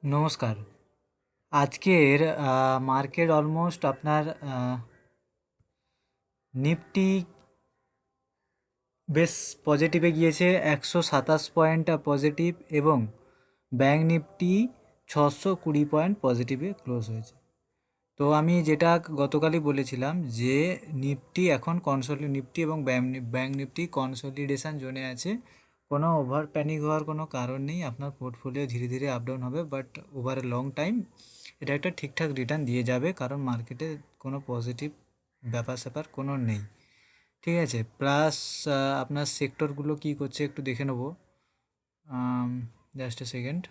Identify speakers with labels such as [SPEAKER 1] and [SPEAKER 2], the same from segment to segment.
[SPEAKER 1] নমস্কার। আজকের market almost আপনার নিফটি বেশ পজিটিভে গিয়েছে, 127 পয়েন্ট পজিটিভ, এবং ব্যাঙ্ক নিফটি 620 পয়েন্ট পজিটিভে ক্লোজ হয়েছে। তো আমি যেটা গতকালই বলেছিলাম যে নিফটি এখন নিফটি এবং ব্যাঙ্ক নিফটি কনসলিডেশন জোনে আছে। কোনো ওভার প্যানিক হওয়ার কোনো কারণ নেই। আপনার পোর্টফোলিও ধীরে ধীরে আপ ডাউন হবে, but over a long time এটা একটা ঠিকঠাক রিটার্ন দিয়ে যাবে, কারণ মার্কেটে কোনো পজিটিভ ব্যাপার স্যাপার কোনো নেই। ঠিক আছে, প্লাস আপনার সেক্টরগুলো কী করছে একটু দেখে নেবো। Just a second.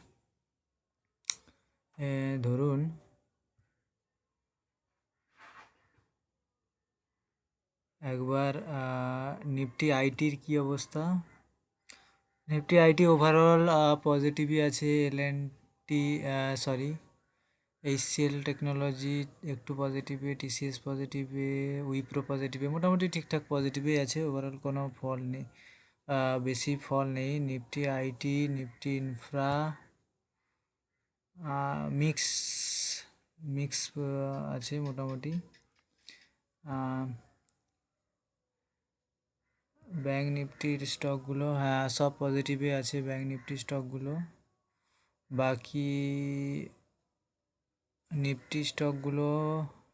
[SPEAKER 1] ধরুন একবার নিফটি আইটির কী অবস্থা। নিফটি আইটি ওভারঅল পজিটিভই আছে। এলএনটি, সরি, এইচসিএল টেকনোলজি একটু পজিটিভে, টিসিএস পজিটিভে, উইপ্রো পজিটিভে, মোটামুটি ঠিকঠাক পজিটিভেই আছে। ওভারঅল কোনো ফল নেই, বেশি ফল নেই। Nifty IT, Nifty infra mix mix আছে মোটামুটি। ব্যাঙ্ক নিফটির স্টকগুলো, হ্যাঁ, সব পজিটিভে আছে ব্যাঙ্ক নিফটির স্টকগুলো। বাকি নিফটি স্টকগুলো,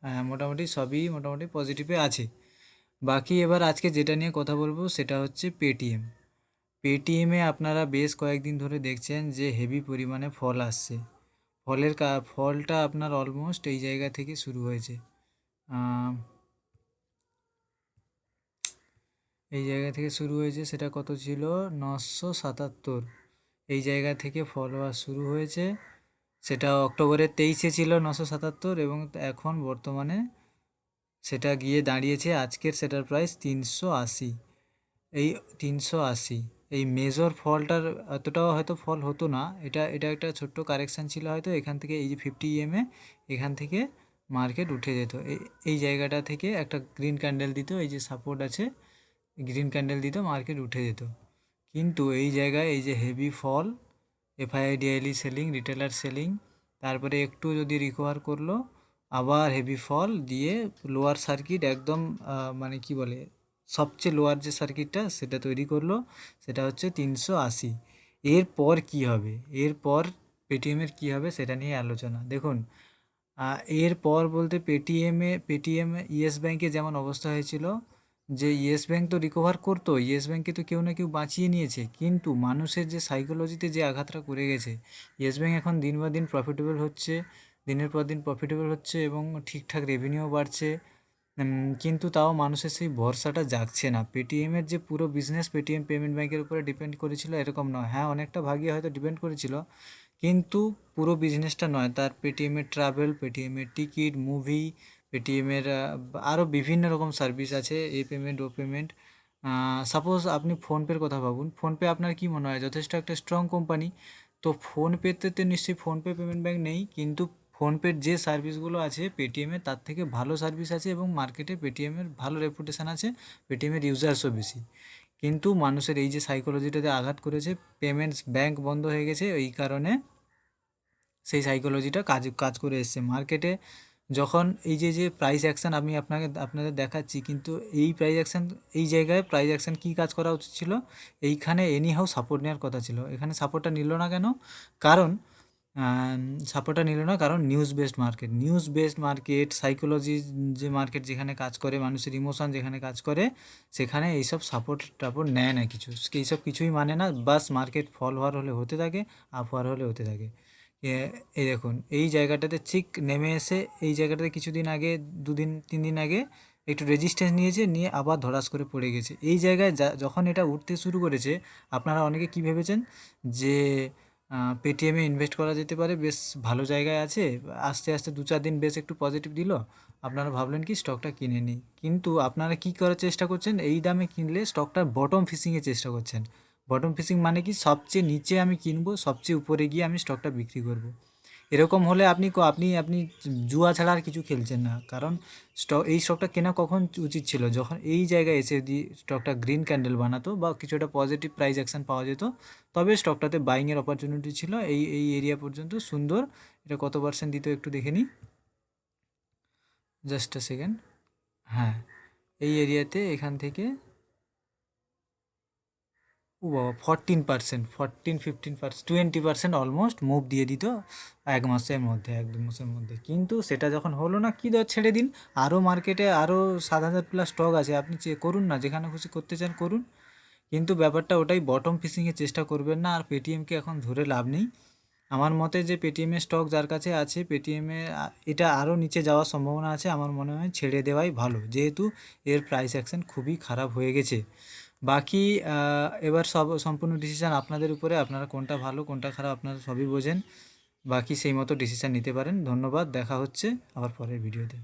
[SPEAKER 1] হ্যাঁ, মোটামুটি সবই মোটামুটি পজিটিভে আছে। বাকি এবার আজকে যেটা নিয়ে কথা বলবো সেটা হচ্ছে পেটিএম। পেটিএমে আপনারা বেশ কয়েকদিন ধরে দেখছেন যে হেভি পরিমাণে ফল আসছে। ফলটা আপনার অলমোস্ট এই জায়গা থেকে শুরু হয়েছে। এই জায়গা থেকে শুরু হয়েছে, সেটা কত ছিল? 977। এই জায়গা থেকে ফল হওয়া শুরু হয়েছে। সেটা অক্টোবরের 23-এ ছিল 977, এবং এখন বর্তমানে সেটা গিয়ে দাঁড়িয়েছে, আজকের সেটার প্রাইস 380। এই 380, এই মেজর ফলটার এতটাও হয়তো ফল হতো না। এটা এটা একটা ছোট্ট কারেকশান ছিল হয়তো। এখান থেকে এই যে 50 EM এখান থেকে মার্কেট উঠে যেত। এই জায়গাটা থেকে একটা গ্রিন ক্যান্ডেল দিত, এই যে সাপোর্ট আছে, গ্রিন ক্যান্ডেল দিত, মার্কেট উঠে যেত। কিন্তু এই জায়গায় এই যে হেভি ফল, এফআইআইডিআইএলি সেলিং, রিটেলার সেলিং, তারপরে একটু যদি রিকভার করলো, আবার হেভি ফল দিয়ে লোয়ার সার্কিট একদম, মানে কি বলে, সবচেয়ে লোয়ার যে সার্কিটটা সেটা তৈরি করলো, সেটা হচ্ছে 380। এরপর কি হবে, এরপর পেটিএমের কি হবে সেটা নিয়ে আলোচনা। দেখুন, এরপর বলতে পেটিএম ইয়েস ব্যাংকে যেমন অবস্থা হয়েছিল, যে ইয়েস ব্যাংক তো রিকভার করতো, ইয়েস ব্যাংকে তো কেউ না কেউ বাঁচিয়ে নিয়েছে, কিন্তু মানুষের যে সাইকোলজিতে যে আঘাতটা করে গেছে, ইয়েস ব্যাংক এখন দিন বা দিন প্রফিটেবল হচ্ছে, দিনের পর দিন প্রফিটেবল হচ্ছে, এবং ঠিকঠাক রেভিনিউ বাড়ছে। কিন্তু তাও মানুষের সেই ভরসাটা জাগছে না। পেটিএমের যে পুরো বিজনেস পেটিএম পেমেন্ট ব্যাংকের উপরে ডিপেন্ড করেছিল এরকম নয়। হ্যাঁ, অনেকটা ভাগই হয়তো ডিপেন্ড করেছিল, কিন্তু পুরো বিজনেসটা নয়। তার পেটিএমের ট্রাভেল, পেটিএমের টিকিট, মুভি, পেটিএমের আরও বিভিন্ন রকম সার্ভিস আছে, এ পেমেন্ট, ও পেমেন্ট। সাপোজ আপনি ফোনপের কথা ভাবুন, ফোনপে আপনার কি মনে হয়? যথেষ্ট একটা স্ট্রং কোম্পানি। তো ফোনপেতে তো নিশ্চয়ই ফোনপে পেমেন্ট ব্যাংক নেই, কিন্তু ফোনপের যে সার্ভিসগুলো আছে পেটিএমের তার থেকে ভালো সার্ভিস আছে, এবং মার্কেটে পেটিএমের ভালো রেপুটেশান আছে, পেটিএমের ইউজার্সও বেশি। কিন্তু মানুষের এই যে সাইকোলজিটাতে আঘাত করেছে, পেমেন্টস ব্যাংক বন্ধ হয়ে গেছে, এই কারণে সেই সাইকোলজিটা কাজ কাজ করে এসছে মার্কেটে। যখন এই যে যে প্রাইস অ্যাকশান আমি আপনাদের দেখাচ্ছি, কিন্তু এই প্রাইস অ্যাকশান, এই জায়গায় প্রাইস অ্যাকশান কী কাজ করা উচিত ছিল? এইখানে এনিহাউ সাপোর্ট নেওয়ার কথা ছিল। এখানে সাপোর্টটা নিল না কেন? কারণ সাপোর্টটা নিল না কারণ নিউজ বেসড মার্কেট, সাইকোলজি যে মার্কেট যেখানে কাজ করে, মানুষের ইমোশন যেখানে কাজ করে, সেখানে এইসব সাপোর্ট টাপোর্ট নেয় না কিছু, এইসব কিছুই মানে না। বাস মার্কেট ফল হওয়ার হলে হতে থাকে, আপ হওয়ার হলে হতে থাকে। এই দেখুন, এই জায়গাটাতে ঠিক নেমে এসে, এই জায়গাটাতে কিছুদিন আগে, 2-3 দিন আগে একটু রেজিস্ট্যান্স নিয়েছে, নিয়ে আবার ধড়াস করে পড়ে গেছে। এই জায়গায় যখন এটা উঠতে শুরু করেছে, আপনারা অনেকে কী ভেবেছেন যে পেটিএমে ইনভেস্ট করা যেতে পারে, বেশ ভালো জায়গায় আছে, আস্তে আস্তে 2-4 দিন বেশ একটু পজিটিভ দিল, আপনারা ভাবলেন কি স্টকটা কিনে নিই। কিন্তু আপনারা কী করার চেষ্টা করছেন? এই দামে কিনলে স্টকটার বটম ফিশিংয়ের চেষ্টা করছেন। বটম ফিশিং মানে কি? সবচেয়ে নিচে আমি কিনবো, সবচেয়ে উপরে গিয়ে আমি স্টকটা বিক্রি করব। এরকম হলে আপনি জুয়া ছাড়া আর কিছু খেলছেন না। কারণ এই স্টকটা কেনা কখন উচিত ছিল, যখন এই জায়গায় এসে যদি স্টকটা গ্রিন ক্যান্ডেল বানাতো বা কিছু একটা পজিটিভ প্রাইস অ্যাকশন পাওয়া যেত, তবে স্টকটাতে বাইংয়ের অপরচুনিটি ছিল। এই এরিয়া পর্যন্ত সুন্দর। এটা কত পার্সেন্ট দিত একটু দেখে নিই, জাস্ট আ সেকেন্ড। হ্যাঁ, এই এরিয়াতে এখান থেকে ও বাবা 14%, 15% 20% অলমোস্ট মুভ দিয়ে দিত এক মাসের মধ্যে, 1-2 মাসের মধ্যে। কিন্তু সেটা যখন হলো না, কী দর ছেড়ে দিন। আরও মার্কেটে আরও 7,000+ স্টক আছে, আপনি করুন না, যেখানে খুশি করতে চান করুন। কিন্তু ব্যাপারটা ওটাই, বটম ফিশিংয়ের চেষ্টা করবেন না। আর পেটিএমকে এখন ধরে লাভ নেই। আমার মতে যে পেটিএমের স্টক যার কাছে আছে, পেটিএমে এটা আরও নিচে যাওয়ার সম্ভাবনা আছে। আমার মনে হয় ছেড়ে দেওয়াই ভালো, যেহেতু এর প্রাইস অ্যাকশন খুবই খারাপ হয়ে গেছে। বাকি এবার সম্পূর্ণ ডিসিশান আপনাদের উপরে, আপনারা কোনটা ভালো কোনটা খারাপ আপনারা সবই বোঝেন। বাকি সেই মতো ডিসিশান নিতে পারেন। ধন্যবাদ, দেখা হচ্ছে আবার পরের ভিডিওতে।